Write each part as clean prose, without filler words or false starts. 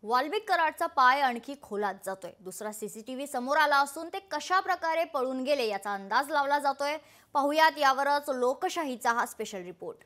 वाल्मिक कराडचा पाय आणखी खोलात जातोय। दुसरा सीसीटीव्ही समोर आला असून ते कशा प्रकारे पळून गेले याचा अंदाज लावला जातोय। पाहुयात यावरच लोकशाहीचा हा स्पेशल रिपोर्ट।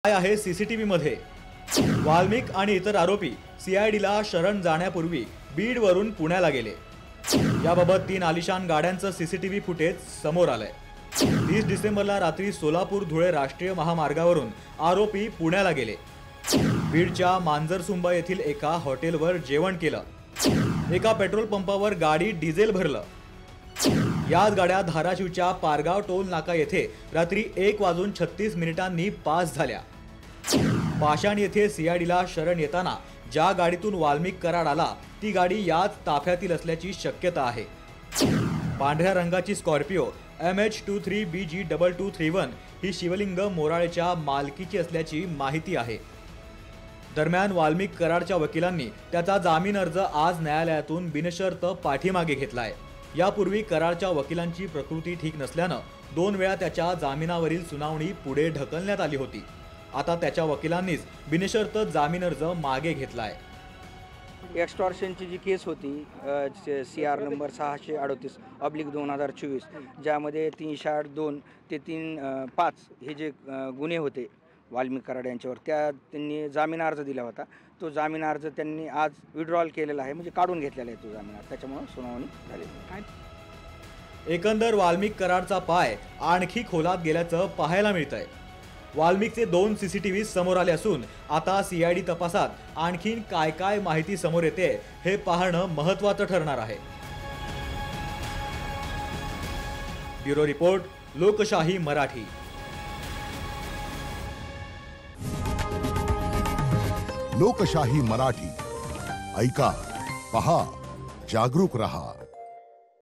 काय आहे सीसीटीव्ही मध्ये? वाल्मिक आणि इतर आरोपी सीआयडीला शरण जाण्यापूर्वी बीडवरून पुण्याला गेले। याबाबत 3 आलिशान गाड्यांचं सीसीटीव्ही फुटेज समोर आलंय। 30 डिसेंबरला रात्री सोलापूर धुळे राष्ट्रीय महामार्गावरून आरोपी पुण्याला गेले। बीडच्या मांजरसुंबा येथील एका हॉटेलवर जेवण केलं। एका पेट्रोल पंपावर गाडी डिझेल भरलं। याच गाड्या धाराशिवच्या पारगाव टोल नाका येथे रात्री 1:36 पास झाल्या। पाषाण येथे सीआयडीला शरण येताना ज्या गाडीतून वाल्मिक कराड आला ती गाडी याच ताफ्यातील असल्याची शक्यता आहे। पांढऱ्या रंगाची स्कॉर्पिओ MH23BG2231 ही शिवलिंग मोराळेच्या मालकीची असल्याची माहिती आहे। दरम्यान वाल्मिक कराडच्या वकिलांनी त्याचा जामीन अर्ज आज न्यायालयातून बिनशर्त पाठीमागे घेतलाय। यापूर्वी कराडच्या वकिलांची प्रकृती ठीक नसल्यानं 2 वेळा त्याच्या जामिनावरील सुनावणी पुढे ढकलण्यात आली होती। आता त्याच्या वकिलांनीच बिनशर्त जामीन अर्ज मागे घेतलाय। एक्स्टॉर्शनची जी केस होती CR नंबर 638/2024 ज्यामध्ये 308(2) ते 305 हे जे गुन्हे होते वाल्मिक कराड यांच्यावर त्यांनी जामीन अर्ज दिला होता। तो जामीन अर्ज त्यांनी आज विड्रॉल केलेला आहे, म्हणजे काढून घेतलेला आहे तो जामीन अर्ज, त्याच्यामुळे सुनावणी झालेली आहे। एकंदर वाल्मिक कराडचा पाय आणखी खोलात गेल्याचं पाहायला मिळतंय। वाल्मिकचे 2 सीसीटीव्ही समोर आले असून आता सीआयडी तपासात आणखीन काय माहिती समोर येते हे पाहणं महत्त्वाचं ठरणार आहे। ब्युरो रिपोर्ट, लोकशाही मराठी। लोकशाही मराठी ऐका, पहा, जागरूक रहा।